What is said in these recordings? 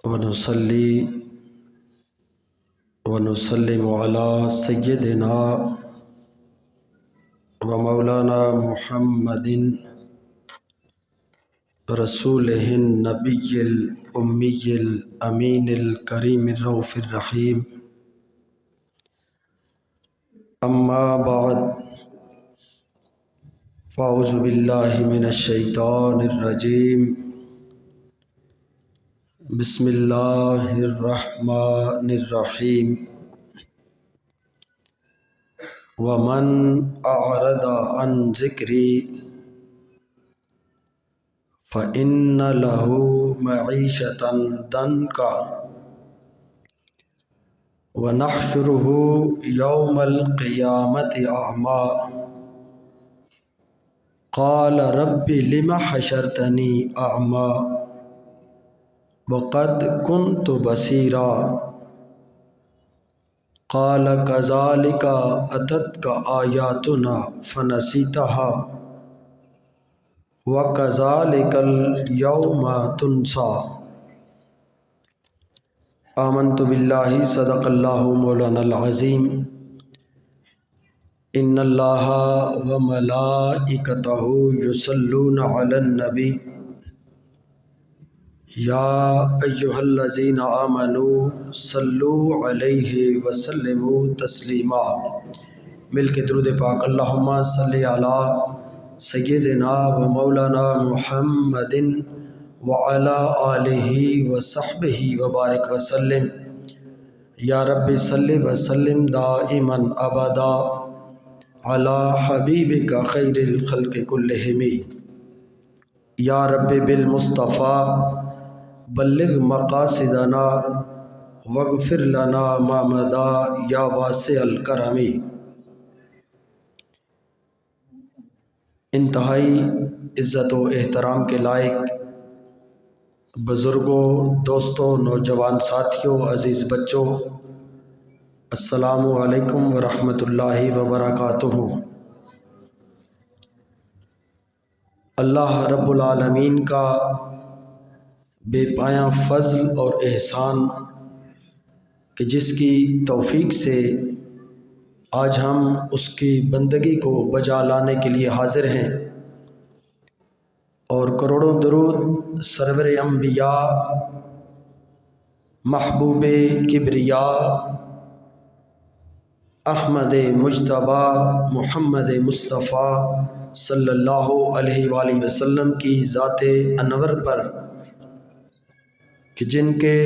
ونصلي ونسلم على سيدنا ومولانا محمد رسوله النبي الأمي الأمين الكريم الرؤوف الرحيم. أما بعد، فأعوذ بالله من الشيطان الرجيم. بسم الله الرحمن الرحيم. ومن أعرض عن ذكري فإن له معيشة ضنكا ونحشره يوم القيامة أعمى قال رب لم حشرتني أعمى وقد كنت بصيرا قال كذلك أتتك آياتنا فنسيتها وكذلك اليوم تنسى. آمنت بالله صدق الله مولانا العظيم. إن الله وملائكته يصلون على النبي یا ایہا الذین آمنوا صلوا علیہ وسلموا تسلیما. مل کے درود پاک اللہم صلی علی سیدنا و مولانا محمد وعلی آلہ وصحبہ وبارک وسلم. یا رب صلی وسلم دائما ابدا علی حبیبک خیر الخلق کلہم. یا رب بالمصطفیٰ بلغ مقاصدنا واغفر لنا ما مضى یا واسع الکرم. انتہائی عزت و احترام کے لائق بزرگوں، دوستوں، نوجوان ساتھیوں، عزیز بچوں، السلام علیکم ورحمۃ اللہ وبرکاتہ. اللہ رب العالمین کا بے پایاں فضل اور احسان کہ جس کی توفیق سے آج ہم اس کی بندگی کو بجا لانے کے لیے حاضر ہیں، اور کروڑوں درود سرور انبیاء محبوب کبریاء احمد مجتبی محمد مصطفیٰ صلی اللہ علیہ وآلہ وسلم کی ذات انور پر کہ جن کے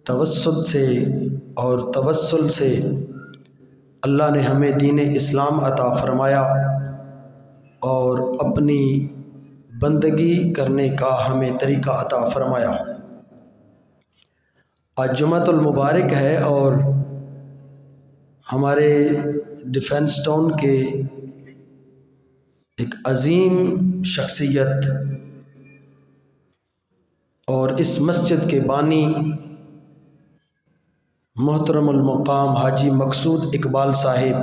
توسط سے اور توسل سے اللہ نے ہمیں دین اسلام عطا فرمایا اور اپنی بندگی کرنے کا ہمیں طریقہ عطا فرمایا. آج جمعۃ المبارک ہے اور ہمارے ڈیفنس ٹاؤن کے ایک عظیم شخصیت اور اس مسجد کے بانی محترم المقام حاجی مقصود اقبال صاحب،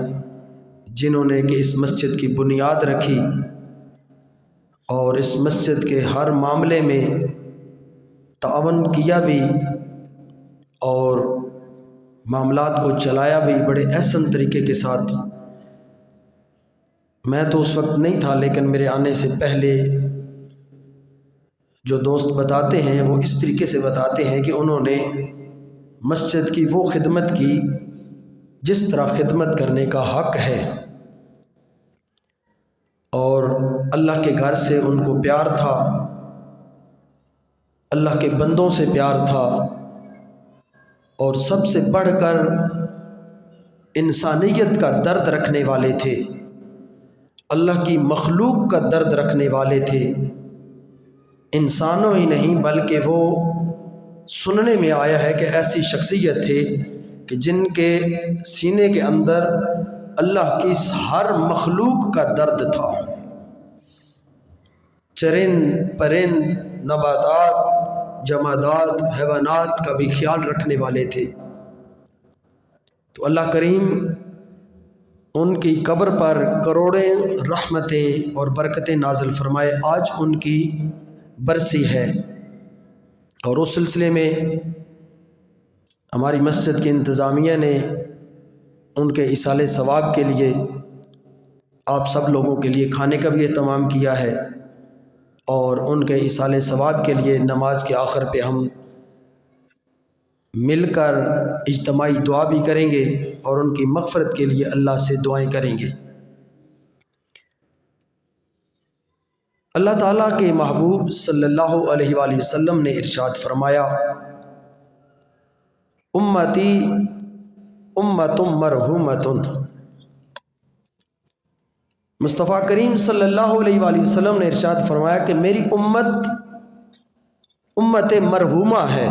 جنہوں نے کہ اس مسجد کی بنیاد رکھی اور اس مسجد کے ہر معاملے میں تعاون کیا بھی اور معاملات کو چلایا بھی بڑے احسن طریقے کے ساتھ. میں تو اس وقت نہیں تھا، لیکن میرے آنے سے پہلے جو دوست بتاتے ہیں وہ اس طریقے سے بتاتے ہیں کہ انہوں نے مسجد کی وہ خدمت کی جس طرح خدمت کرنے کا حق ہے، اور اللہ کے گھر سے ان کو پیار تھا، اللہ کے بندوں سے پیار تھا، اور سب سے بڑھ کر انسانیت کا درد رکھنے والے تھے، اللہ کی مخلوق کا درد رکھنے والے تھے. انسانوں ہی نہیں بلکہ وہ سننے میں آیا ہے کہ ایسی شخصیت تھے کہ جن کے سینے کے اندر اللہ کی ہر مخلوق کا درد تھا. چرند پرند نباتات جمادات حیوانات کا بھی خیال رکھنے والے تھے. تو اللہ کریم ان کی قبر پر کروڑیں رحمتیں اور برکتیں نازل فرمائے. آج ان کی برسی ہے، اور اس سلسلے میں ہماری مسجد کی انتظامیہ نے ان کے ایصال ثواب کے لیے آپ سب لوگوں کے لیے کھانے کا بھی اہتمام کیا ہے، اور ان کے ایصال ثواب کے لیے نماز کے آخر پہ ہم مل کر اجتماعی دعا بھی کریں گے اور ان کی مغفرت کے لیے اللہ سے دعائیں کریں گے۔ اللہ تعالیٰ کے محبوب صلی اللہ علیہ وآلہ وسلم نے ارشاد فرمایا، امتی امت مرحومۃ۔ مصطفیٰ کریم صلی اللہ علیہ وآلہ وسلم نے ارشاد فرمایا کہ میری امت امت مرحومہ ہے۔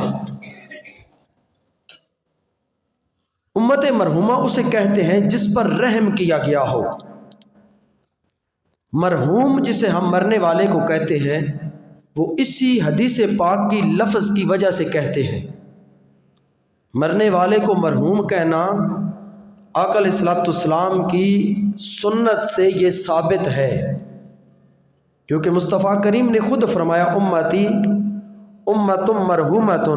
امت مرحومہ اسے کہتے ہیں جس پر رحم کیا گیا ہو۔ مرحوم جسے ہم مرنے والے کو کہتے ہیں، وہ اسی حدیث پاک کی لفظ کی وجہ سے کہتے ہیں۔ مرنے والے کو مرحوم کہنا آقا علیہ الصلوۃ والسلام کی سنت سے یہ ثابت ہے، کیونکہ مصطفیٰ کریم نے خود فرمایا امتی امت مرحومۃ،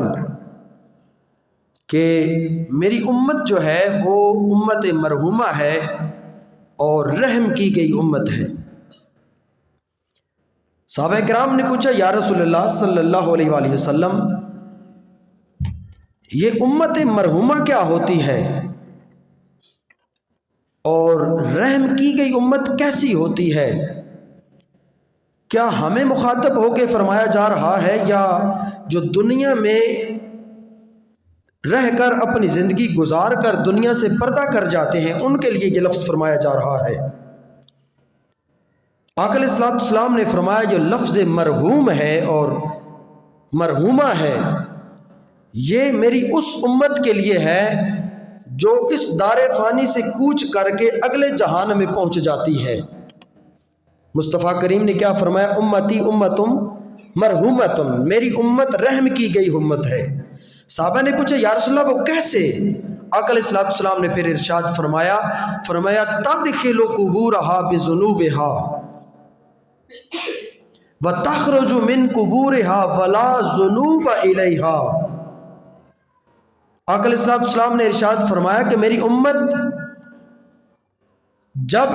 کہ میری امت جو ہے وہ امت مرحومہ ہے اور رحم کی گئی امت ہے۔ صحابہ کرام نے پوچھا یا رسول اللہ صلی اللہ علیہ وآلہ وسلم، یہ امت مرحومہ کیا ہوتی ہے اور رحم کی گئی امت کیسی ہوتی ہے؟ کیا ہمیں مخاطب ہو کے فرمایا جا رہا ہے یا جو دنیا میں رہ کر اپنی زندگی گزار کر دنیا سے پردہ کر جاتے ہیں ان کے لیے یہ لفظ فرمایا جا رہا ہے؟ آقا علیہ الصلوۃ والسلام نے فرمایا جو لفظ مرحوم ہے اور مرحومہ ہے یہ میری اس امت کے لیے ہے جو اس دار فانی سے کوچ کر کے اگلے جہان میں پہنچ جاتی ہے۔ مصطفیٰ کریم نے کیا فرمایا؟ امتی امتم مرحومتم، میری امت رحم کی گئی امت ہے۔ صحابہ نے پوچھا یا رسول اللہ وہ کیسے؟ آقا علیہ الصلوۃ والسلام نے پھر ارشاد فرمایا تدخل قبورہا بذنوبہا وتخرج من قبورہا ولا ذنوب الیہا۔ آقا علیہ الصلوۃ والسلام نے ارشاد فرمایا کہ میری امت جب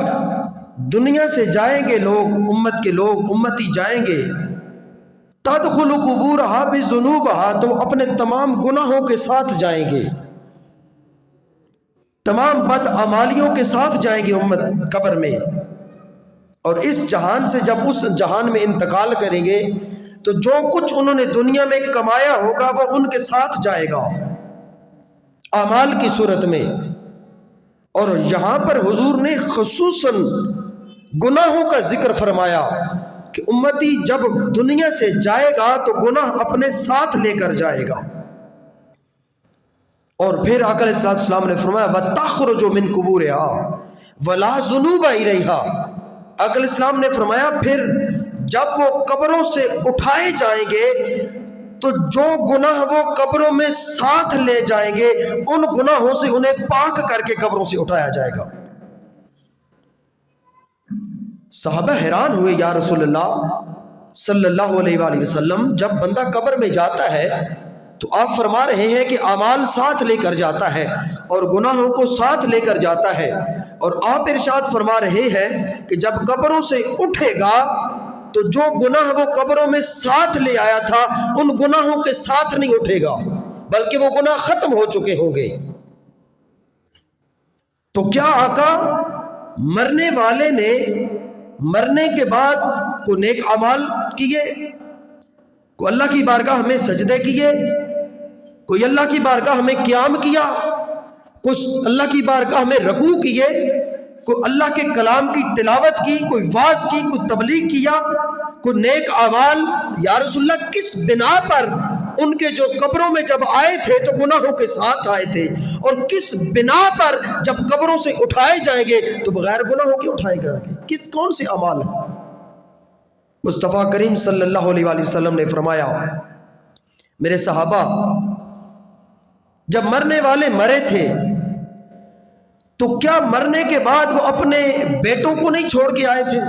دنیا سے جائیں گے لوگ، امت کے لوگ امتی جائیں گے، تدخل قبورہا بذنوبہا، تو اپنے تمام گناہوں کے ساتھ جائیں گے، تمام بد اعمالیوں کے ساتھ جائیں گے امت قبر میں، اور اس جہان سے جب اس جہان میں انتقال کریں گے تو جو کچھ انہوں نے دنیا میں کمایا ہوگا وہ ان کے ساتھ جائے گا اعمال کی صورت میں۔ اور یہاں پر حضور نے خصوصاً گناہوں کا ذکر فرمایا کہ امتی جب دنیا سے جائے گا تو گناہ اپنے ساتھ لے کر جائے گا۔ اور پھر آقا علیہ الصلوۃ والسلام نے فرمایا وَتَخْرُجُ مِن قُبُورِهَا وَلَا ذُنُوبَ إِلَيْهَا۔ آقا علیہ السلام نے فرمایا پھر جب وہ قبروں سے اٹھائے جائیں گے تو جو گناہ وہ قبروں میں ساتھ لے جائیں گے ان گناہوں سے انہیں پاک کر کے قبروں سے اٹھایا جائے گا۔ صحابہ حیران ہوئے یا رسول اللہ صلی اللہ علیہ وآلہ وسلم، جب بندہ قبر میں جاتا ہے تو آپ فرما رہے ہیں کہ اعمال ساتھ لے کر جاتا ہے اور گناہوں کو ساتھ لے کر جاتا ہے، اور آپ ارشاد فرما رہے ہیں کہ جب قبروں سے اٹھے گا تو جو گناہ وہ قبروں میں ساتھ لے آیا تھا ان گناہوں کے ساتھ نہیں اٹھے گا بلکہ وہ گناہ ختم ہو چکے ہوں گے۔ تو کیا آقا مرنے والے نے مرنے کے بعد کوئی نیک اعمال کیے، کوئی اللہ کی بارگاہ میں سجدے کیے، کوئی اللہ کی بارگاہ میں قیام کیا، کچھ اللہ کی بارگاہ میں رکوع کیے، کوئی اللہ کے کلام کی تلاوت کی، کوئی واعظ کی، کوئی تبلیغ کیا، کوئی نیک اعمال؟ یا رسول اللہ کس بنا پر ان کے جو قبروں میں جب آئے تھے تو گناہوں کے ساتھ آئے تھے، اور کس بنا پر جب قبروں سے اٹھائے جائیں گے تو بغیر گناہوں کے اٹھائے جائیں گے؟ کون سے اعمال ہیں؟ مصطفیٰ کریم صلی اللہ علیہ وآلہ وسلم نے فرمایا میرے صحابہ جب مرنے والے مرے تھے تو کیا مرنے کے بعد وہ اپنے بیٹوں کو نہیں چھوڑ کے آئے تھے؟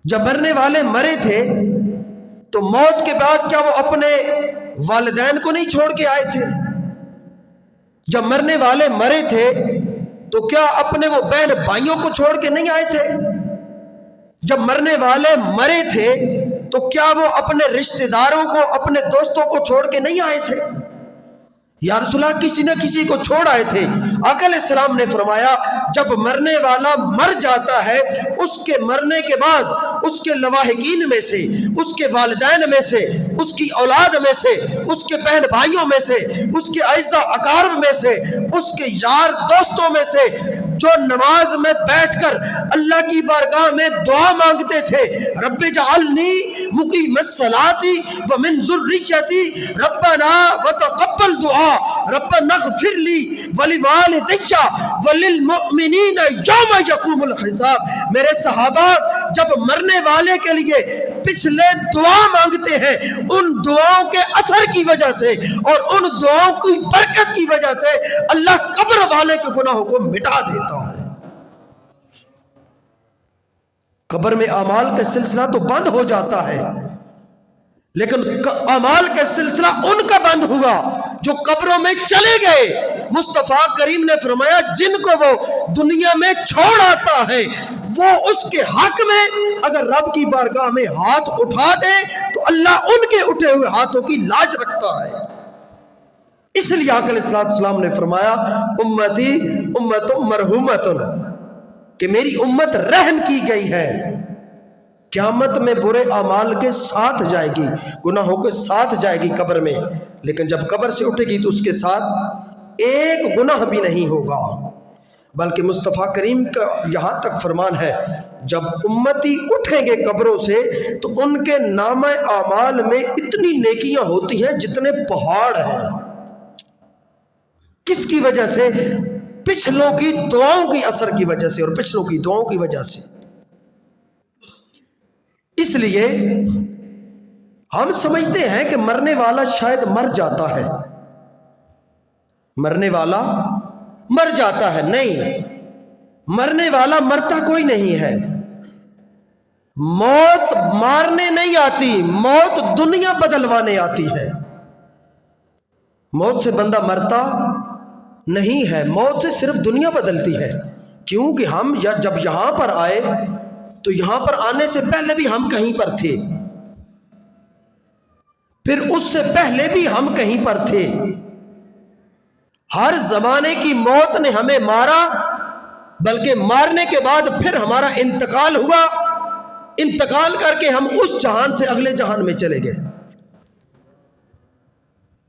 جب مرنے والے مرے تھے تو موت کے بعد کیا وہ اپنے والدین کو نہیں چھوڑ کے آئے تھے؟ جب مرنے والے مرے تھے تو کیا اپنے وہ بہن بھائیوں کو چھوڑ کے نہیں آئے تھے؟ جب مرنے والے مرے تھے تو کیا وہ اپنے رشتہ داروں کو، اپنے دوستوں کو چھوڑ کے نہیں آئے تھے؟ یا رسول اللہ کسی نہ کسی کو چھوڑ آئے تھے۔ آقا علیہ السلام نے فرمایا جب مرنے والا مر جاتا ہے، اس کے مرنے کے بعد اس کے لواحقین میں سے، اس کے والدین میں سے، اس کی اولاد میں سے، اس کے بہن بھائیوں میں سے، اس کے اعزاء اقارب میں سے، اس کے یار دوستوں میں سے جو نماز میں بیٹھ کر اللہ کی بارگاہ میں دعا مانگتے تھے، رب اجعلنی مقیم الصلاۃ ومن ذریتی ربنا وتقبل دعا ربنا اغفر لی ولوالدی وللمؤمنین یوم یقوم الحساب۔ میرے صحابہ جب مرنے والے کے لیے پچھلے دعا مانگتے ہیں، ان دعاؤں کے اثر کی وجہ سے اور ان دعاؤں کی برکت کی وجہ سے اللہ قبر والے کے گناہوں کو مٹا دیتا ہے۔ قبر میں اعمال کا سلسلہ تو بند ہو جاتا ہے، لیکن اعمال کا سلسلہ ان کا بند ہوا جو قبروں میں چلے گئے۔ مصطفیٰ کریم نے فرمایا جن کو وہ دنیا میں چھوڑ آتا ہے وہ اس کے حق میں اگر رب کی بارگاہ میں ہاتھ اٹھا دے تو اللہ ان کے اٹھے ہوئے ہاتھوں کی لاج رکھتا ہے۔ اس لیے آقا علیہ السلام نے فرمایا امتی امت مرحومت، کہ میری امت رحم کی گئی ہے۔ قیامت میں برے اعمال کے ساتھ جائے گی، گناہوں کے ساتھ جائے گی قبر میں، لیکن جب قبر سے اٹھے گی تو اس کے ساتھ ایک گناہ بھی نہیں ہوگا۔ بلکہ مصطفیٰ کریم کا یہاں تک فرمان ہے جب امتی اٹھیں گے قبروں سے تو ان کے نامہ اعمال میں اتنی نیکیاں ہوتی ہیں جتنے پہاڑ ہیں۔ کس کی وجہ سے؟ پچھلوں کی دعاؤں کی اثر کی وجہ سے اور پچھلوں کی دعاؤں کی وجہ سے۔ اس لیے ہم سمجھتے ہیں کہ مرنے والا شاید مر جاتا ہے، مرنے والا مر جاتا ہے۔ نہیں، مرنے والا مرتا کوئی نہیں ہے۔ موت مارنے نہیں آتی، موت دنیا بدلوانے آتی ہے۔ موت سے بندہ مرتا نہیں ہے، موت سے صرف دنیا بدلتی ہے۔ کیونکہ ہم جب یہاں پر آئے تو یہاں پر آنے سے پہلے بھی ہم کہیں پر تھے، پھر اس سے پہلے بھی ہم کہیں پر تھے۔ ہر زمانے کی موت نے ہمیں مارا، بلکہ مارنے کے بعد پھر ہمارا انتقال ہوا، انتقال کر کے ہم اس جہان سے اگلے جہان میں چلے گئے۔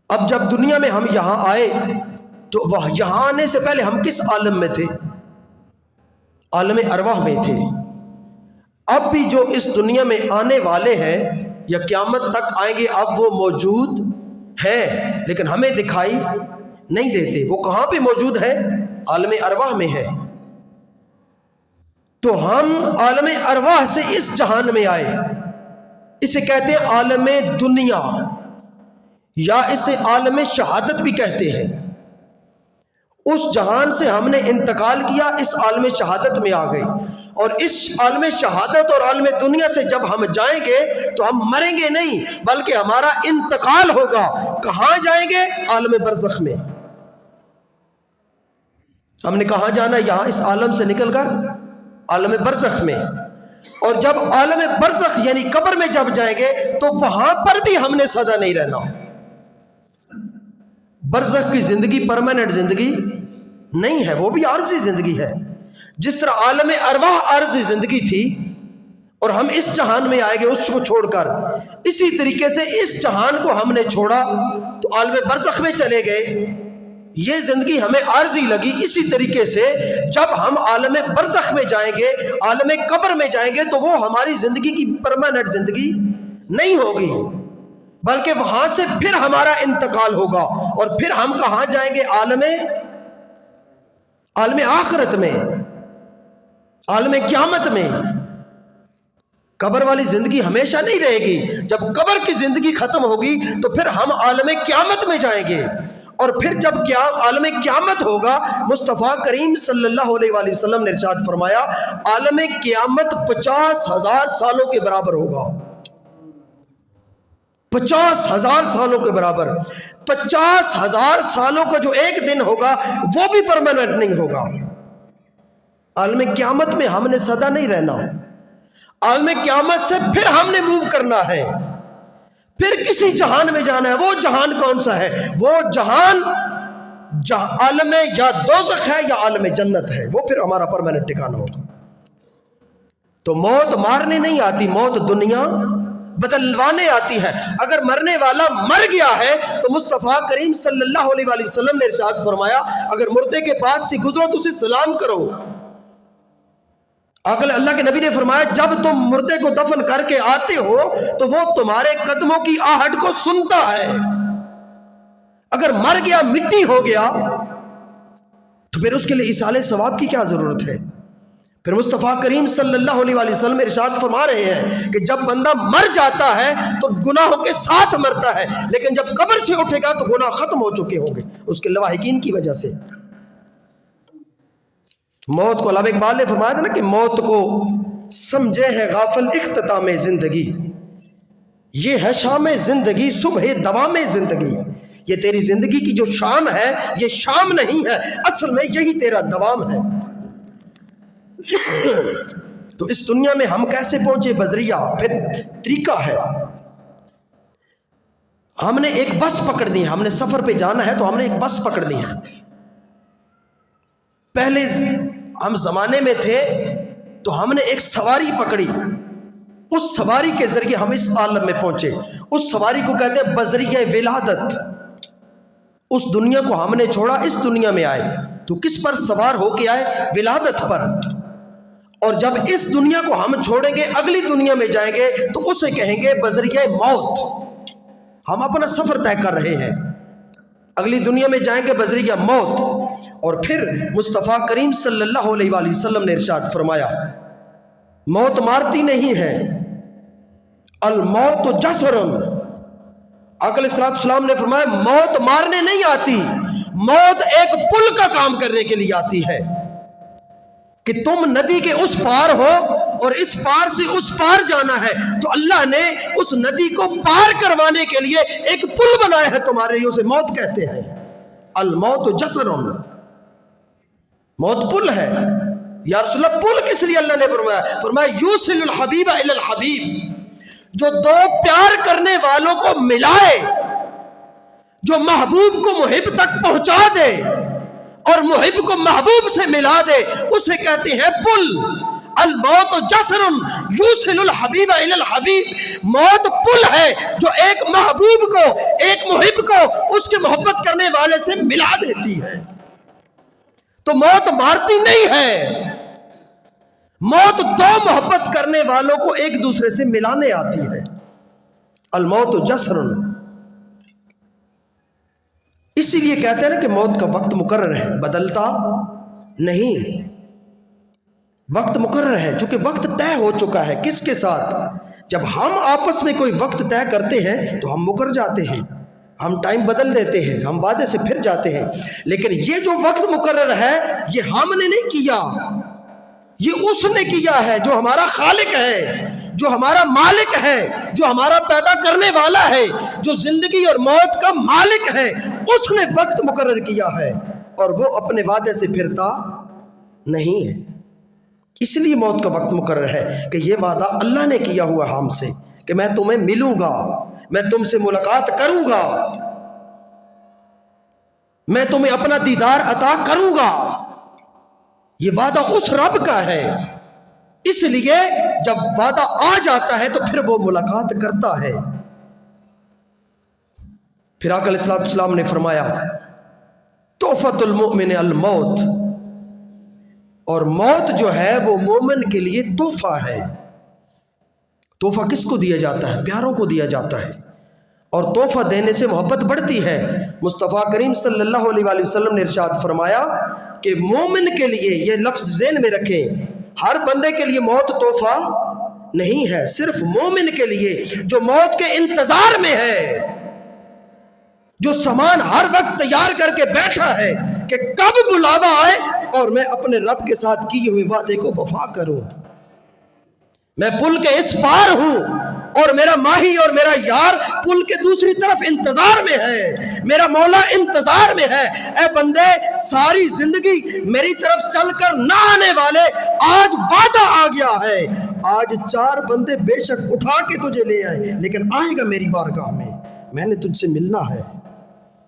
اب جب دنیا میں ہم یہاں آئے تو وہ یہاں آنے سے پہلے ہم کس عالم میں تھے؟ عالم ارواح میں تھے۔ اب بھی جو اس دنیا میں آنے والے ہیں یا قیامت تک آئیں گے اب وہ موجود ہیں، لیکن ہمیں دکھائی نہیں دیتے۔ وہ کہاں پہ موجود ہے؟ عالم ارواح میں ہے۔ تو ہم عالم ارواح سے اس جہان میں آئے، اسے کہتے ہیں عالم دنیا، یا اسے عالم شہادت بھی کہتے ہیں۔ اس جہان سے ہم نے انتقال کیا، اس عالم شہادت میں آ گئے، اور اس عالم شہادت اور عالم دنیا سے جب ہم جائیں گے تو ہم مریں گے نہیں، بلکہ ہمارا انتقال ہوگا۔ کہاں جائیں گے؟ عالم برزخ میں۔ ہم نے کہاں جانا؟ یہاں اس عالم سے نکل کر عالم برزخ میں۔ اور جب عالم برزخ یعنی قبر میں جب جائیں گے تو وہاں پر بھی ہم نے سدا نہیں رہنا۔ برزخ کی زندگی پرماننٹ زندگی نہیں ہے، وہ بھی عارضی زندگی ہے۔ جس طرح عالم ارواح عارضی زندگی تھی اور ہم اس جہان میں آئے گے اس کو چھوڑ کر، اسی طریقے سے اس جہان کو ہم نے چھوڑا تو عالم برزخ میں چلے گئے۔ یہ زندگی ہمیں عارضی لگی، اسی طریقے سے جب ہم عالم برزخ میں جائیں گے، عالم قبر میں جائیں گے تو وہ ہماری زندگی کی پرماننٹ زندگی نہیں ہوگی، بلکہ وہاں سے پھر ہمارا انتقال ہوگا، اور پھر ہم کہاں جائیں گے؟ عالم آخرت میں، عالم قیامت میں۔ قبر والی زندگی ہمیشہ نہیں رہے گی۔ جب قبر کی زندگی ختم ہوگی تو پھر ہم عالم قیامت میں جائیں گے۔ اور پھر جب عالم قیامت ہوگا، مصطفیٰ کریم صلی اللہ علیہ وآلہ وسلم نے ارشاد فرمایا عالم قیامت 50,000 سالوں کے برابر ہوگا، 50,000 سالوں کے برابر۔ 50,000 سالوں کا جو ایک دن ہوگا وہ بھی پرماننٹ نہیں ہوگا۔ عالم قیامت میں ہم نے سدا نہیں رہنا، عالم قیامت سے پھر ہم نے موو کرنا ہے، پھر کسی جہان میں جانا ہے۔ وہ جہان کون سا ہے؟ وہ جہان عالم یا دوزخ ہے یا عالم جنت ہے، وہ پھر ہمارا پرماننٹ ٹھکانہ ہوگا۔ تو موت مارنے نہیں آتی، موت دنیا بدلوانے آتی ہے۔ اگر مرنے والا مر گیا ہے تو مصطفیٰ کریم صلی اللہ علیہ وآلہ وسلم نے ارشاد فرمایا اگر مردے کے پاس سے گزرو تو اسے سلام کرو۔ اللہ کے نبی نے فرمایا جب تم مردے کو دفن کر کے آتے ہو تو وہ تمہارے قدموں کی آہٹ کو سنتا ہے۔ اگر مر گیا، مٹی ہو گیا، تو پھر اس کے لیے ایصال ثواب کی کیا ضرورت ہے؟ پھر مصطفیٰ کریم صلی اللہ علیہ وآلہ وسلم ارشاد فرما رہے ہیں کہ جب بندہ مر جاتا ہے تو گناہوں کے ساتھ مرتا ہے، لیکن جب قبر سے اٹھے گا تو گناہ ختم ہو چکے ہوں گے اس کے لواحقین کی وجہ سے۔ موت کو علامہ اقبال نے فرمایا تھا نا کہ موت کو سمجھے ہے غافل اختتام زندگی، یہ ہے شام زندگی صبح دوام زندگی۔ یہ تیری زندگی کی جو شام ہے یہ شام نہیں ہے، اصل میں یہی تیرا دوام ہے۔ تو اس دنیا میں ہم کیسے پہنچے بذریعہ؟ پھر طریقہ ہے، ہم نے ایک بس پکڑنی ہے، ہم نے سفر پہ جانا ہے تو ہم نے ایک بس پکڑنی ہے۔ پہلے ہم زمانے میں تھے تو ہم نے ایک سواری پکڑی، اس سواری کے ذریعے ہم اس عالم میں پہنچے۔ اس سواری کو کہتے ہیں بذریعہ ولادت۔ اس دنیا کو ہم نے چھوڑا، اس دنیا میں آئے تو کس پر سوار ہو کے آئے؟ ولادت پر۔ اور جب اس دنیا کو ہم چھوڑیں گے اگلی دنیا میں جائیں گے تو اسے کہیں گے بذریعہ موت۔ ہم اپنا سفر طے کر رہے ہیں، اگلی دنیا میں جائیں گے بذریعہ موت۔ اور پھر مصطفیٰ کریم صلی اللہ علیہ وآلہ وسلم نے ارشاد فرمایا موت مارتی نہیں ہے، الموت جسر۔ آقا علیہ السلام نے فرمایا موت مارنے نہیں آتی، موت ایک پل کا کام کرنے کے لیے آتی ہے کہ تم ندی کے اس پار ہو اور اس پار سے اس پار جانا ہے تو اللہ نے اس ندی کو پار کروانے کے لیے ایک پل بنایا ہے تمہارے لیے، اسے موت کہتے ہیں۔ الموت جسر، موت پل ہے۔ یا رسول اللہ پل کس لیے اللہ نے فرمایا؟ فرمایا یوصل الحبیب الی الحبیب، جو دو پیار کرنے والوں کو ملائے، جو محبوب کو محب تک پہنچا دے اور محب کو محبوب سے ملا دے، اسے کہتے ہیں پل۔ الموت جسر یوصل الحبیب الی الحبیب، موت پل ہے جو ایک محبوب کو، ایک محب کو اس کے محبت کرنے والے سے ملا دیتی ہے۔ تو موت مارتی نہیں ہے، موت دو محبت کرنے والوں کو ایک دوسرے سے ملانے آتی ہے۔ الموت جسر، اسی لیے کہتے ہیں نا کہ موت کا وقت مقرر ہے، بدلتا نہیں، وقت مقرر ہے، چونکہ وقت طے ہو چکا ہے۔ کس کے ساتھ؟ جب ہم آپس میں کوئی وقت طے کرتے ہیں تو ہم مکر جاتے ہیں، ہم ٹائم بدل دیتے ہیں، ہم وعدے سے پھر جاتے ہیں، لیکن یہ جو وقت مقرر ہے یہ ہم نے نہیں کیا، یہ اس نے کیا ہے جو ہمارا خالق ہے، جو ہمارا مالک ہے، جو ہمارا پیدا کرنے والا ہے، جو زندگی اور موت کا مالک ہے، اس نے وقت مقرر کیا ہے اور وہ اپنے وعدے سے پھرتا نہیں ہے۔ اس لیے موت کا وقت مقرر ہے کہ یہ وعدہ اللہ نے کیا ہوا ہم سے کہ میں تمہیں ملوں گا، میں تم سے ملاقات کروں گا، میں تمہیں اپنا دیدار عطا کروں گا۔ یہ وعدہ اس رب کا ہے، اس لیے جب وعدہ آ جاتا ہے تو پھر وہ ملاقات کرتا ہے۔ پھر آقا علیہ السلام نے فرمایا تحفۃ المؤمن الموت، اور موت جو ہے وہ مومن کے لیے تحفہ ہے۔ تحفہ کس کو دیا جاتا ہے؟ پیاروں کو دیا جاتا ہے، اور تحفہ دینے سے محبت بڑھتی ہے۔ مصطفیٰ کریم صلی اللہ علیہ وآلہ وسلم نے ارشاد فرمایا کہ مومن کے لیے، یہ لفظ ذہن میں رکھیں، ہر بندے کے لیے موت تحفہ نہیں ہے، صرف مومن کے لیے جو موت کے انتظار میں ہے، جو سامان ہر وقت تیار کر کے بیٹھا ہے کہ کب بلاوا آئے اور میں اپنے رب کے ساتھ کیے ہوئے وعدے کو وفا کروں. میں پل کے اس پار ہوں اور میرا ماہی اور میرا یار پل کے دوسری طرف انتظار میں ہے، میرا مولا انتظار میں ہے. اے بندے، ساری زندگی میری طرف چل کر نہ آنے والے، آج وعدہ آ گیا ہے. آج 4 بندے بے شک اٹھا کے تجھے لے آئے، لیکن آئے گا میری بارگاہ میں نے تجھ سے ملنا ہے،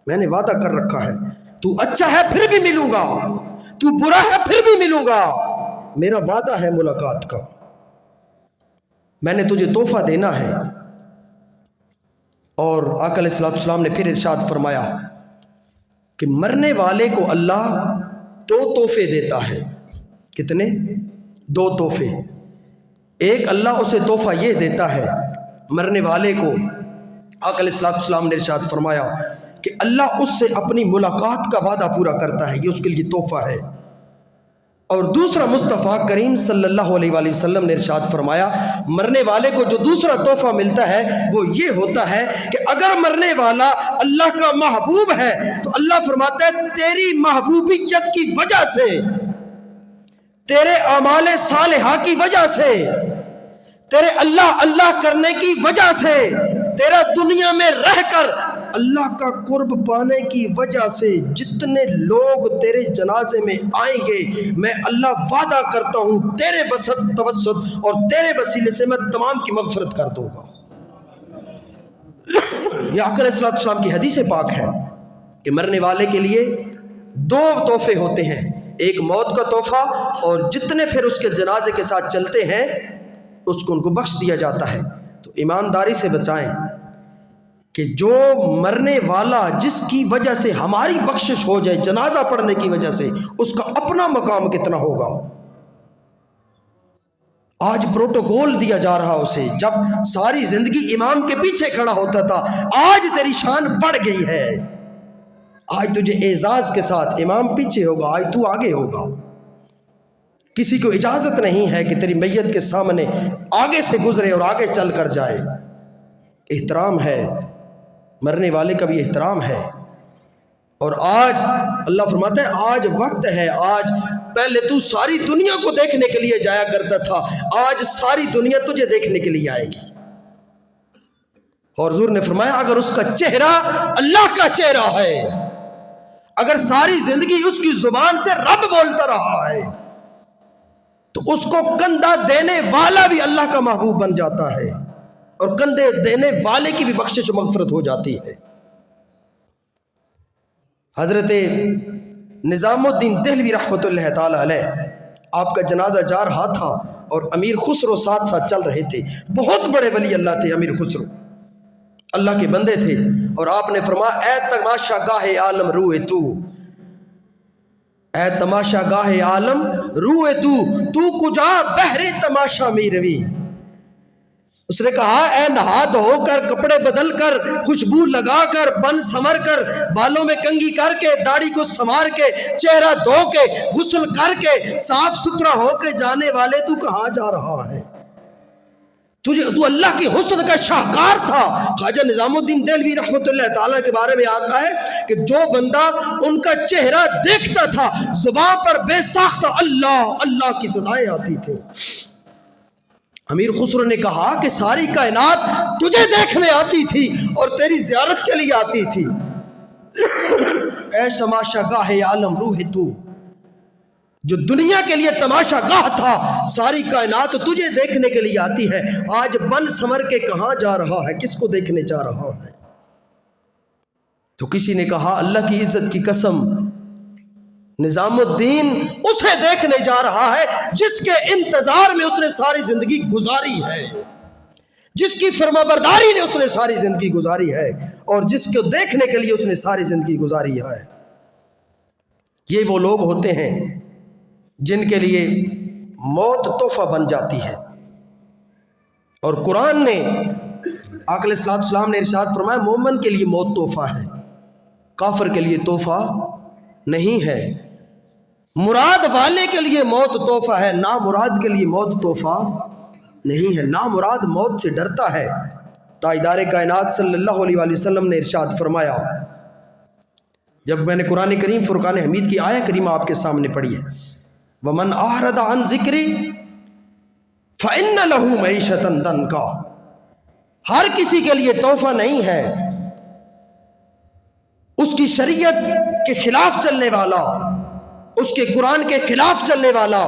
میں نے وعدہ کر رکھا ہے. تو اچھا ہے پھر بھی ملوں گا، تو برا ہے پھر بھی ملوں گا، میرا وعدہ ہے ملاقات کا، میں نے تجھے تحفہ دینا ہے. اور آقا علیہ السلام نے پھر ارشاد فرمایا کہ مرنے والے کو اللہ 2 تحفے دیتا ہے. کتنے؟ 2 تحفے. ایک اللہ اسے تحفہ یہ دیتا ہے مرنے والے کو، آقا علیہ السلام نے ارشاد فرمایا کہ اللہ اس سے اپنی ملاقات کا وعدہ پورا کرتا ہے، یہ اس کے لیے تحفہ ہے. اور دوسرا مصطفیٰ کریم صلی اللہ علیہ وآلہ وسلم نے ارشاد فرمایا مرنے والے کو جو دوسرا تحفہ ملتا ہے وہ یہ ہوتا ہے کہ اگر مرنے والا اللہ کا محبوب ہے تو اللہ فرماتا ہے تیری محبوبیت کی وجہ سے، تیرے اعمال صالحہ کی وجہ سے، تیرے اللہ اللہ کرنے کی وجہ سے، تیرا دنیا میں رہ کر اللہ کا قرب پانے کی وجہ سے جتنے لوگ تیرے جنازے میں آئیں گے، میں اللہ وعدہ کرتا ہوں تیرے توسط اور تیرے وسیلے سے میں تمام کی مغفرت کر دوں گا. یہ آقا علیہ السلام کی حدیث پاک ہے کہ مرنے والے کے لیے 2 تحفے ہوتے ہیں، ایک موت کا تحفہ اور جتنے پھر اس کے جنازے کے ساتھ چلتے ہیں اس کو ان کو بخش دیا جاتا ہے. تو ایمانداری سے بچائیں کہ جو مرنے والا جس کی وجہ سے ہماری بخشش ہو جائے جنازہ پڑھنے کی وجہ سے، اس کا اپنا مقام کتنا ہوگا. آج پروٹوکول دیا جا رہا اسے، جب ساری زندگی امام کے پیچھے کھڑا ہوتا تھا، آج تیری شان بڑھ گئی ہے، آج تجھے اعزاز کے ساتھ امام پیچھے ہوگا، آج تو آگے ہوگا. کسی کو اجازت نہیں ہے کہ تیری میت کے سامنے آگے سے گزرے اور آگے چل کر جائے. احترام ہے، مرنے والے کا بھی احترام ہے. اور آج اللہ فرماتا ہے آج وقت ہے، آج پہلے تو ساری دنیا کو دیکھنے کے لیے جایا کرتا تھا، آج ساری دنیا تجھے دیکھنے کے لیے آئے گی. اور حضور نے فرمایا اگر اس کا چہرہ اللہ کا چہرہ ہے، اگر ساری زندگی اس کی زبان سے رب بولتا رہا ہے تو اس کو کندھا دینے والا بھی اللہ کا محبوب بن جاتا ہے اور کندھے دینے والے کی بھی بخشش و مغفرت ہو جاتی ہے. حضرت نظام الدین دہلوی رحمۃ اللہ تعالی علیہ، آپ کا جنازہ جا رہا تھا اور امیر خسرو ساتھ ساتھ چل رہے تھے. بہت بڑے ولی اللہ تھے امیر خسرو، اللہ کے بندے تھے. اور آپ نے فرمایا اے تماشا گاہ عالم روئے تو، اے تماشا گاہ عالم روئے تو کجا بہرے تماشا میں روی. اس نے کہا اے نہا دھو کر، کپڑے بدل کر، خوشبو لگا کر، بن سمر کر، بالوں میں کنگھی کر کے، داڑھی کو سنوار کے، چہرہ دھو کے، غسل کر کے، صاف ستھرا ہو کے جانے والے تو کہاں جا رہا ہے؟ تو اللہ کی حسن کا شاہکار تھا. خواجہ نظام الدین دہلوی رحمۃ اللہ تعالیٰ کے بارے میں آتا ہے کہ جو بندہ ان کا چہرہ دیکھتا تھا زبان پر بے ساختہ اللہ اللہ کی صدائیں آتی تھی. امیر خسرو نے کہا کہ ساری کائنات تجھے دیکھنے آتی تھی اور تیری زیارت کے لیے آتی تھی. اے تماشا گاہ عالم روح تو، جو دنیا کے لیے تماشا گاہ تھا ساری کائنات تجھے دیکھنے کے لیے آتی ہے، آج بن سمر کے کہاں جا رہا ہے، کس کو دیکھنے جا رہا ہے؟ تو کسی نے کہا اللہ کی عزت کی قسم نظام الدین اسے دیکھنے جا رہا ہے جس کے انتظار میں اس نے ساری زندگی گزاری ہے، جس کی فرما برداری نے اس نے ساری زندگی گزاری ہے اور جس کو دیکھنے کے لیے اس نے ساری زندگی گزاری ہے. یہ وہ لوگ ہوتے ہیں جن کے لیے موت تحفہ بن جاتی ہے. اور قرآن نے آقا علیہ السلام نے ارشاد فرمایا مومن کے لیے موت تحفہ ہے، کافر کے لیے تحفہ نہیں ہے. مراد والے کے لیے موت تحفہ ہے، نامراد کے لیے موت تحفہ نہیں ہے. نامراد موت سے ڈرتا ہے. تاجدار کائنات صلی اللہ علیہ وآلہ وسلم نے ارشاد فرمایا جب میں نے قرآن کریم فرقان حمید کی آیہ کریمہ آپ کے سامنے پڑھی ہے، وَمَنْ أَعْرَضَ عَنْ ذِكْرِي فَإِنَّ لَهُ مَعِيشَةً ضَنْكًا، ہر کسی کے لیے تحفہ نہیں ہے اس کی شریعت کے خلاف چلنے والا، اس کے قرآن کے خلاف چلنے والا،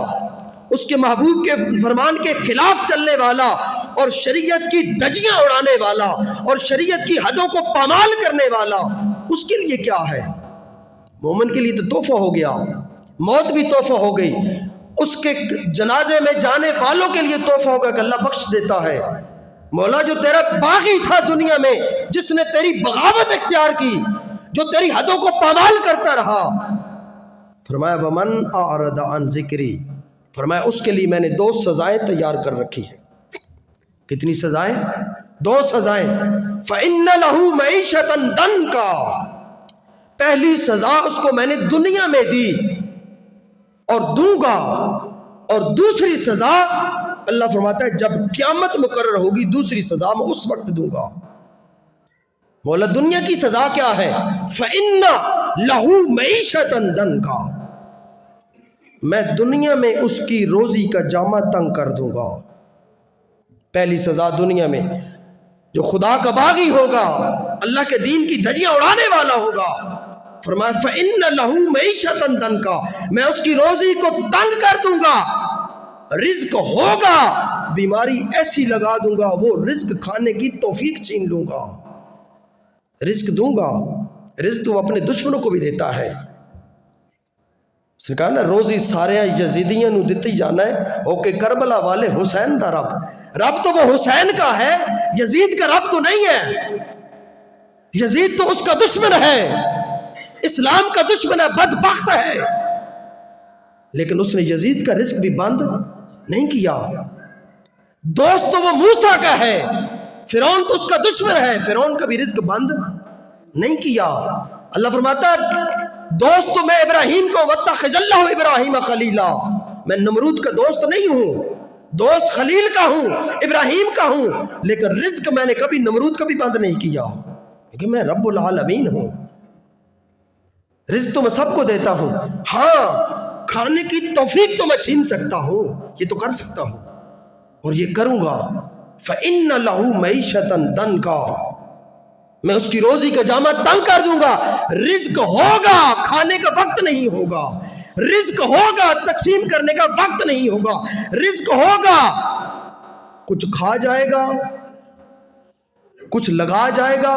اس کے محبوب کے فرمان کے خلاف چلنے والا، اور شریعت کی دھجیاں اڑانے والا، اور شریعت کی حدوں کو پامال کرنے والا، اس کے لیے کیا ہے؟ مومن کے لیے تو تحفہ ہو گیا، موت بھی تحفہ ہو گئی، اس کے جنازے میں جانے والوں کے لیے تحفہ ہوگا کہ اللہ بخش دیتا ہے۔ مولا جو تیرا باغی تھا دنیا میں، جس نے تیری بغاوت اختیار کی، جو تیری حدوں کو پامال کرتا رہا، فرمایا وَمَنْ أَعْرَضَ عَنْ ذِكْرِي، فرمایا اس کے لیے میں نے 2 سزائیں تیار کر رکھی ہیں۔ کتنی سزائیں؟ 2 سزائیں۔ فَإِنَّ لَهُ مَعِيشَةً ضَنْكًا، پہلی سزا اس کو میں نے دنیا میں دی اور دوں گا، اور دوسری سزا اللہ فرماتا ہے جب قیامت مقرر ہوگی دوسری سزا میں اس وقت دوں گا۔ مولا دنیا کی سزا کیا ہے؟ فَإِنَّ لَهُ مَعِيشَةً ضَنْكًا، میں دنیا میں اس کی روزی کا جامہ تنگ کر دوں گا۔ پہلی سزا دنیا میں، جو خدا کا باغی ہوگا، اللہ کے دین کی دھجیاں اڑانے والا ہوگا، فرمایا فَإِنَّ لَهُ مَعِيشَةً ضَنْكًا، میں اس کی روزی کو تنگ کر دوں گا، رزق ہوگا بیماری ایسی لگا دوں گا وہ رزق کھانے کی توفیق چھین لوں گا۔ رزق دوں گا، رزق تو اپنے دشمنوں کو بھی دیتا ہے۔ اس نے کہا نا روزی سارے یزیدیاں نو دیتی جانا ہے، او کہ کربلا والے حسین دا رب تو وہ حسین کا ہے، یزید کا رب تو نہیں ہے۔ یزید تو اس کا دشمن ہے، اسلام کا دشمن ہے، بدبخت ہے، لیکن اس نے یزید کا رزق بھی بند نہیں کیا۔ دوست تو وہ موسیٰ کا ہے، فرعون تو اس کا دشمن ہے، فرعون کا بھی رزق بند نہیں کیا۔ اللہ فرماتا ہے دوست تو میں ابراہیم کو واتخذ اللہ ابراہیم خلیلا، میں نمرود کا دوست نہیں ہوں، دوست خلیل کا ہوں، ابراہیم کا ہوں، لیکن رزق میں نے کبھی نمرود کا بھی بند نہیں کیا، کیونکہ میں رب العالمین ہوں۔ رزق تو میں سب کو دیتا ہوں، ہاں کھانے کی توفیق تو میں چھین سکتا ہوں، یہ تو کر سکتا ہوں اور یہ کروں گا۔ فَإِنَّ لَهُ مَعِيشَةً ضَنْكًا، میں اس کی روزی کا جامہ تنگ کر دوں گا، رزق ہوگا کھانے کا وقت نہیں ہوگا، رزق ہوگا تقسیم کرنے کا وقت نہیں ہوگا، رزق ہوگا کچھ کھا جائے گا، کچھ لگا جائے گا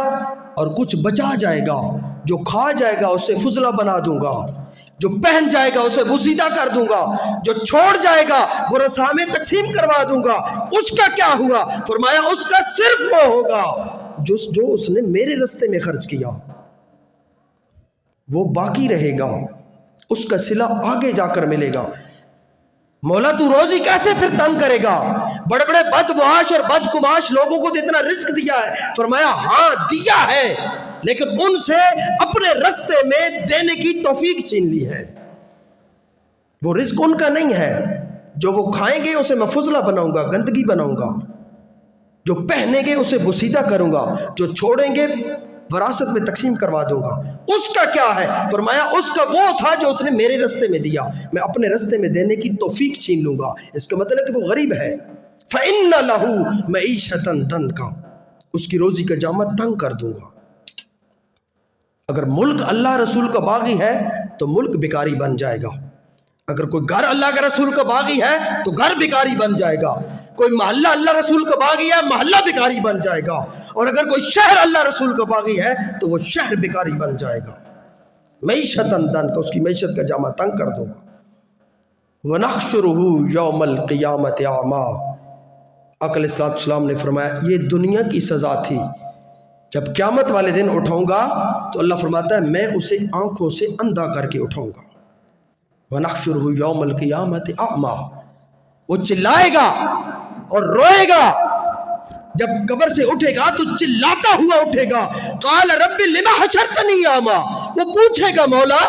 اور کچھ بچا جائے گا۔ جو کھا جائے گا اسے فضلہ بنا دوں گا، جو پہن جائے گا اسے بوسیدہ کر دوں گا، جو چھوڑ جائے گا وہ رسا میں تقسیم کروا دوں گا۔ اس کا کیا ہوا؟ فرمایا اس کا صرف وہ ہوگا جو اس نے میرے رستے میں خرچ کیا، وہ باقی رہے گا، اس کا صلہ آگے جا کر ملے گا۔ مولا تو روزی کیسے پھر تنگ کرے گا؟ بڑے بڑے بدمعاش اور بدگماش لوگوں کو اتنا رزق دیا ہے، فرمایا ہاں دیا ہے، لیکن ان سے اپنے رستے میں دینے کی توفیق چھین لی ہے۔ وہ رزق ان کا نہیں ہے، جو وہ کھائیں گے اسے میں فضلہ بناؤں گا، گندگی بناؤں گا، جو پہنیں گے اسے بوسیدہ کروں گا، جو چھوڑیں گے وراثت میں تقسیم کروا دوں گا۔ اس کا کیا ہے؟ فرمایا اس کا وہ تھا جو اس نے میرے رستے میں دیا، میں اپنے رستے میں دینے کی توفیق چھین لوں گا۔ اس کا مطلب ہے کہ وہ غریب ہے۔ فَإِنَّ لَهُ مَعِيشَةً ضَنْكًا، اس کی روزی کا جامہ تنگ کر دوں گا۔ اگر ملک اللہ رسول کا باغی ہے تو ملک بیکاری بن جائے گا، اگر کوئی گھر اللہ کے رسول کا باغی ہے تو گھر بیکاری بن جائے گا، کوئی محلہ اللہ رسول کا باغی ہے محلہ بیکاری بن جائے گا، اور اگر کوئی شہر اللہ رسول کا باغی ہے تو وہ شہر بیکاری بن جائے گا۔ معیشتاً ضنکا، اس کی معیشت کا جامہ تنگ کر دوں گا۔ وَنَحْشُرُهُ يَوْمَ الْقِيَامَةِ أَعْمَىٰ، آقا علیہ السلام نے فرمایا یہ دنیا کی سزا تھی، جب قیامت والے دن اٹھاؤں گا تو اللہ فرماتا ہے میں اسے آنکھوں سے اندھا کر کے اٹھاؤں گا۔ وَنَحْشُرُهُ يَوْمَ الْقِيَامَةِ أَعْمَىٰ، وہ چلائے گا اور روئے گا، جب قبر سے اٹھے گا تو چلاتا ہوا اٹھے گا، قال رب لما حشرتنی اعمیٰ، وہ پوچھے گا مولا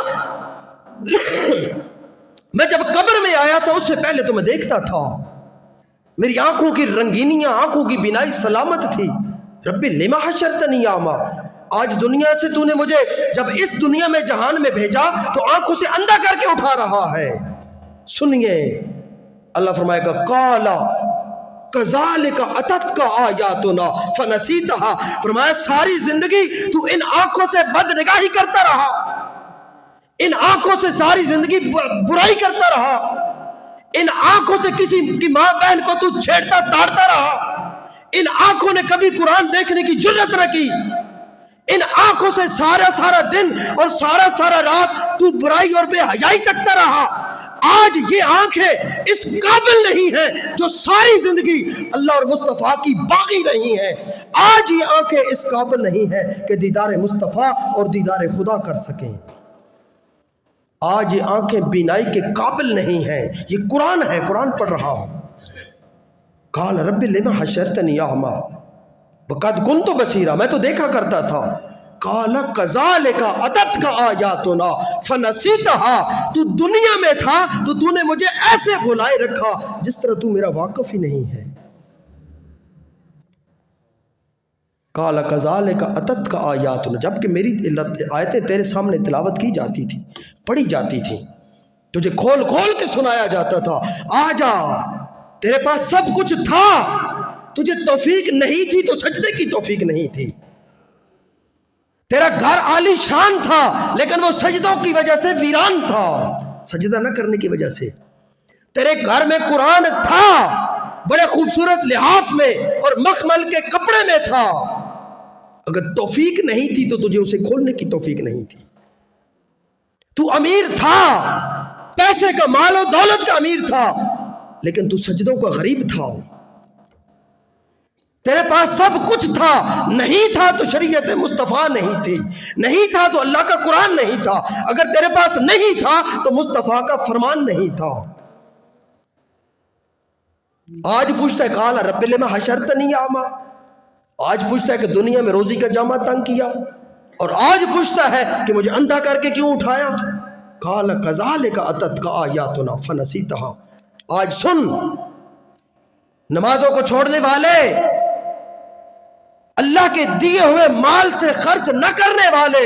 میں جب قبر میں آیا تھا اس سے پہلے تو میں دیکھتا تھا، میری آنکھوں کی رنگینیاں، آنکھوں کی بینائی سلامت تھی، رب لما حشرتنی اعمیٰ، آج دنیا سے تو نے مجھے جب اس دنیا میں جہان میں بھیجا تو آنکھوں سے اندھا کر کے اٹھا رہا ہے. سنیے اللہ فرمائے گا قالا کذالک اتتک آیاتنا فنسیتها. فرمایا ساری زندگی تو ان آنکھوں سے بدنگاہی کرتا رہا, ان آنکھوں سے ساری زندگی برائی کرتا رہا, ان آنکھوں سے کسی کی ماں بہن کو تو چھیڑتا تاڑتا رہا, ان آنکھوں نے کبھی قرآن دیکھنے کی جرت نہ کی, ان آنکھوں سے سارا دن اور سارا رات تو برائی اور بے حیائی تکتا رہا. آج یہ آنکھیں اس قابل نہیں ہیں جو ساری زندگی اللہ اور مصطفیٰ کی باغی رہی ہیں. آج یہ آنکھیں اس قابل نہیں ہیں کہ دیدار مصطفیٰ اور دیدار خدا کر سکیں. آج یہ آنکھیں بینائی کے قابل نہیں ہیں. یہ قرآن ہے, قرآن پڑھ رہا ہوں. قال رب لما حشرتنی اعمی وقد کنت بصیرا, میں تو دیکھا کرتا تھا. قال کذالک اتتک آیاتنا فنسیتها, تو دنیا میں تھا تو نے مجھے ایسے بھلائے رکھا جس طرح تو میرا واقف ہی نہیں ہے. قال کذالک اتتک آیاتنا, جبکہ میری آیتیں تیرے سامنے تلاوت کی جاتی تھی, پڑھی جاتی تھی, تجھے کھول کے سنایا جاتا تھا. آجا تیرے پاس سب کچھ تھا, تجھے توفیق نہیں تھی تو سجدے کی توفیق نہیں تھی. تیرا گھر عالی شان تھا لیکن وہ سجدوں کی وجہ سے ویران تھا, سجدہ نہ کرنے کی وجہ سے. تیرے گھر میں قرآن تھا, بڑے خوبصورت لحاف میں اور مخمل کے کپڑے میں تھا, اگر توفیق نہیں تھی تو تجھے اسے کھولنے کی توفیق نہیں تھی. تو امیر تھا, پیسے کا مال و دولت کا امیر تھا, لیکن تو سجدوں کا غریب تھا. تیرے پاس سب کچھ تھا, نہیں تھا تو شریعت مصطفیٰ نہیں تھی, نہیں تھا تو اللہ کا قرآن نہیں تھا, اگر تیرے پاس نہیں تھا تو مصطفیٰ کا فرمان نہیں تھا. آج پوچھتا ہے قال رب لما حشرتنی اعمی, آج پوچھتا ہے کہ دنیا میں روزی کا جامع تنگ کیا, اور آج پوچھتا ہے کہ مجھے اندھا کر کے کیوں اٹھایا. قال کذالک اتتک آیاتنا فنسیتها. آج سن, نمازوں کو چھوڑنے والے, اللہ کے دیے ہوئے مال سے خرچ نہ کرنے والے,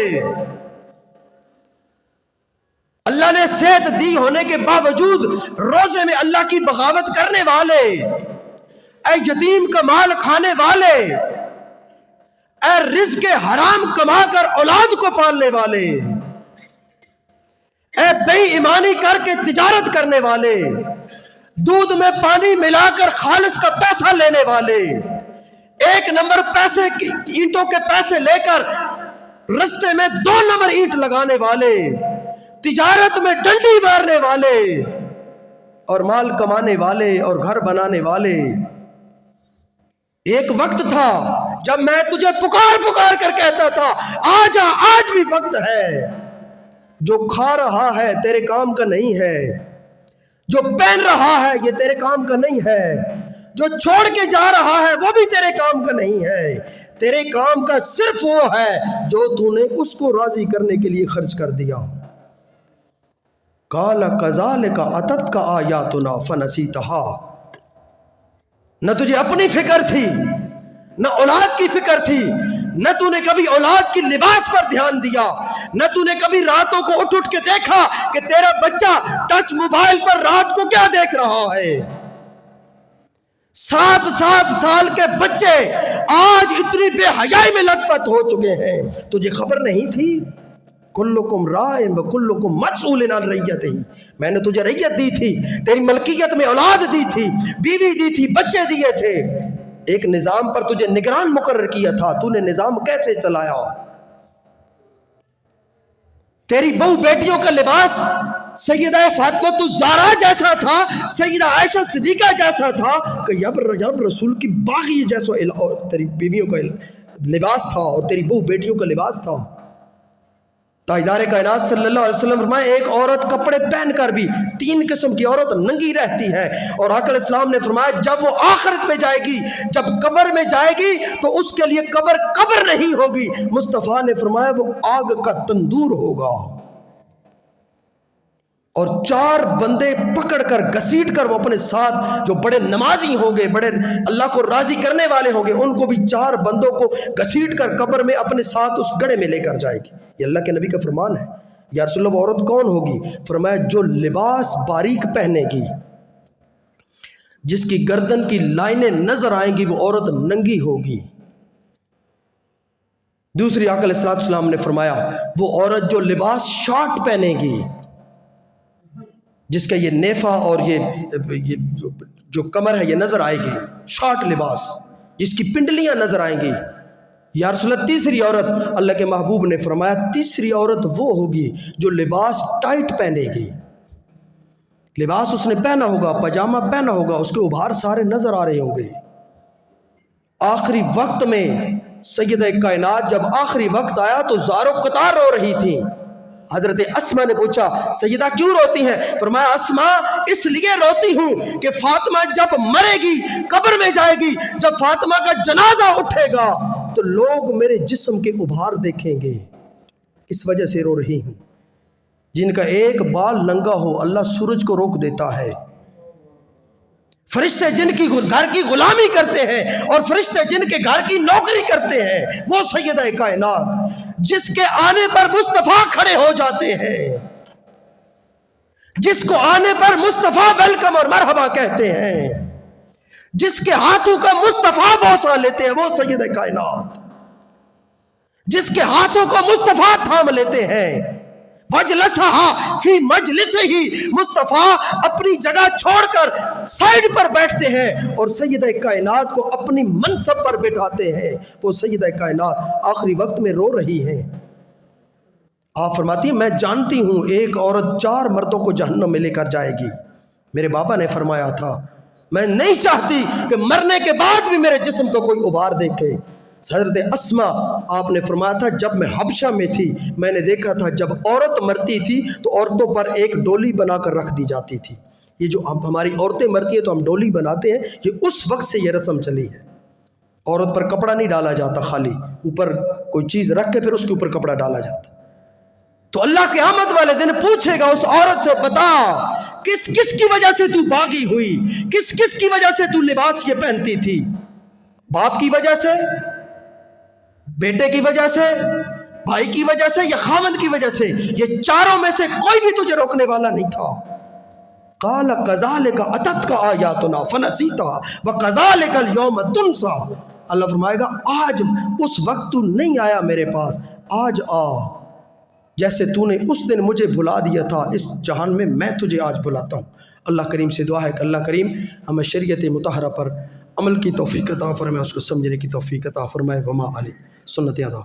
اللہ نے صحت دی ہونے کے باوجود روزے میں اللہ کی بغاوت کرنے والے, اے یتیم کا مال کھانے والے, اے رزق حرام کما کر اولاد کو پالنے والے, اے بے ایمانی کر کے تجارت کرنے والے, دودھ میں پانی ملا کر خالص کا پیسہ لینے والے, ایک نمبر پیسے اینٹوں کے پیسے لے کر رستے میں 2 نمبر اینٹ لگانے والے, تجارت میں ڈنڈی مارنے والے اور مال کمانے والے اور گھر بنانے والے. ایک وقت تھا جب میں تجھے پکار کر کہتا تھا آجا, آج بھی وقت ہے. جو کھا رہا ہے تیرے کام کا نہیں ہے, جو پہن رہا ہے یہ تیرے کام کا نہیں ہے, جو چھوڑ کے جا رہا ہے وہ بھی تیرے کام کا نہیں ہے. تیرے کام کا صرف وہ ہے جو تو نے اس کو راضی کرنے کے لیے خرچ کر دیا. قال کذالک اتتک آیاتنا فنسیتها. نہ تجھے اپنی فکر تھی, نہ اولاد کی فکر تھی, نہ تو نے کبھی اولاد کی لباس پر دھیان دیا, نہ تو نے کبھی راتوں کو اٹھ کے دیکھا کہ تیرا بچہ ٹچ موبائل پر رات کو کیا دیکھ رہا ہے. 7 سال کے بچے آج اتنی بے حیائی میں لت پت ہو چکے ہیں, تجھے خبر نہیں تھی. کلکم راعٍ وکلکم مسئول عن رعیتہ. میں نے تجھے رعیت دی تھی, تیری ملکیت میں اولاد دی تھی, بیوی دی تھی, بچے دیے تھے, ایک نظام پر تجھے نگران مقرر کیا تھا, تو نے نظام کیسے چلایا. تیری بہو بیٹیوں کا لباس سیدہ فاطمہ الزہرا جیسا تھا, سیدہ عائشہ صدیقہ جیسا تھا کہ جب رسول کی باغی جیسا تیری بیویوں کا لباس تھا اور تیری بہو بیٹیوں کا لباس تھا. تاجدار کائنات صلی اللہ علیہ وسلم فرمائے ایک عورت کپڑے پہن کر بھی 3 قسم کی عورت ننگی رہتی ہے, اور آقا علیہ السلام نے فرمایا جب وہ آخرت میں جائے گی, جب قبر میں جائے گی تو اس کے لیے قبر نہیں ہوگی. مصطفیٰ نے فرمایا وہ آگ کا تندور ہوگا. اور 4 بندے پکڑ کر گھسیٹ کر وہ اپنے ساتھ جو بڑے نمازی ہوں گے، بڑے اللہ کو راضی کرنے والے ہوں گے، ان کو بھی 4 بندوں کو گھسیٹ کر قبر میں اپنے ساتھ اس گڑھے میں لے کر جائے گی۔ یہ اللہ کے نبی کا فرمان ہے۔ یا رسول اللہ وہ عورت کون ہوگی؟ فرمایا جو لباس باریک پہنے گی، جس کی گردن کی لائنیں نظر آئیں گی، وہ عورت ننگی ہوگی۔ دوسری آقا علیہ السلام نے فرمایا وہ عورت جو لباس شارٹ پہنے گی، جس کا یہ نیفا اور یہ جو کمر ہے یہ نظر آئے گی، شارٹ لباس جس کی پنڈلیاں نظر آئیں گی۔ یا رسول اللہ تیسری عورت، اللہ کے محبوب نے فرمایا تیسری عورت وہ ہوگی جو لباس ٹائٹ پہنے گی، لباس اس نے پہنا ہوگا، پاجامہ پہنا ہوگا، اس کے ابھار سارے نظر آ رہے ہوں گے۔ آخری وقت میں سیدہ کائنات جب آخری وقت آیا تو زارو قطار رو رہی تھی۔ حضرت اسما نے پوچھا سیدہ کیوں روتی ہیں؟ فرمایا اسما اس لیے روتی ہوں کہ فاطمہ جب مرے گی، قبر میں جائے گی، جب فاطمہ کا جنازہ اٹھے گا تو لوگ میرے جسم کے ابھار دیکھیں گے، اس وجہ سے رو رہی ہوں۔ جن کا ایک بال ننگا ہو اللہ سورج کو روک دیتا ہے۔ فرشتے جن کی گھر کی غلامی کرتے ہیں اور فرشتے جن کے گھر کی نوکری کرتے ہیں، وہ سیدہ کائنات جس کے آنے پر مصطفیٰ کھڑے ہو جاتے ہیں، جس کو آنے پر مصطفیٰ ویلکم اور مرحبا کہتے ہیں، جس کے ہاتھوں کا مصطفیٰ بوسہ لیتے ہیں، وہ سیدہ کائنات جس کے ہاتھوں کو مصطفیٰ تھام لیتے ہیں۔ وجلسہا فی مجلس ہی، مصطفیٰ اپنی جگہ چھوڑ کر سائیڈ پر بیٹھتے ہیں اور سیدہ کائنات کو اپنی منصب پر بٹھاتے ہیں۔ وہ سیدہ کائنات آخری وقت میں رو رہی ہیں۔ آپ فرماتی ہیں میں جانتی ہوں ایک عورت 4 مردوں کو جہنم میں لے کر جائے گی۔ میرے بابا نے فرمایا تھا میں نہیں چاہتی کہ مرنے کے بعد بھی میرے جسم کو کوئی ابھار دیکھے۔ حضرت اسما آپ نے فرمایا تھا جب میں حبشہ میں تھی میں نے دیکھا تھا جب عورت مرتی تھی تو عورتوں پر ایک ڈولی بنا کر رکھ دی جاتی تھی۔ یہ جو ہماری عورتیں مرتی ہیں تو ہم ڈولی بناتے ہیں، یہ اس وقت سے یہ رسم چلی ہے۔ عورت پر کپڑا نہیں ڈالا جاتا، خالی اوپر کوئی چیز رکھ کے پھر اس کے اوپر کپڑا ڈالا جاتا۔ تو اللہ قیامت والے دن پوچھے گا اس عورت سے بتا کس کس کی وجہ سے تو باغی ہوئی، کس کس کی وجہ سے تو لباس یہ پہنتی تھی؟ باپ کی وجہ سے، بیٹے کی وجہ سے، بھائی کی وجہ سے یا خاوند کی وجہ سے؟ یہ چاروں میں سے کوئی بھی تجھے روکنے والا نہیں تھا۔ قال کذالک اتتک آیاتنا فنسیتها وکذالک اليوم تنسی۔ اللہ فرمائے گا آج اس وقت تو نہیں آیا میرے پاس، آج آ جیسے تو نے اس دن مجھے بھلا دیا تھا، اس جہان میں تجھے آج بلاتا ہوں۔ اللہ کریم سے دعا ہے کہ اللہ کریم ہمیں شریعت مطہرہ پر عمل کی توفیق عطا فرمائے، اس کو سمجھنے کی توفیق عطا فرمائے۔ وما علی سنت ادا۔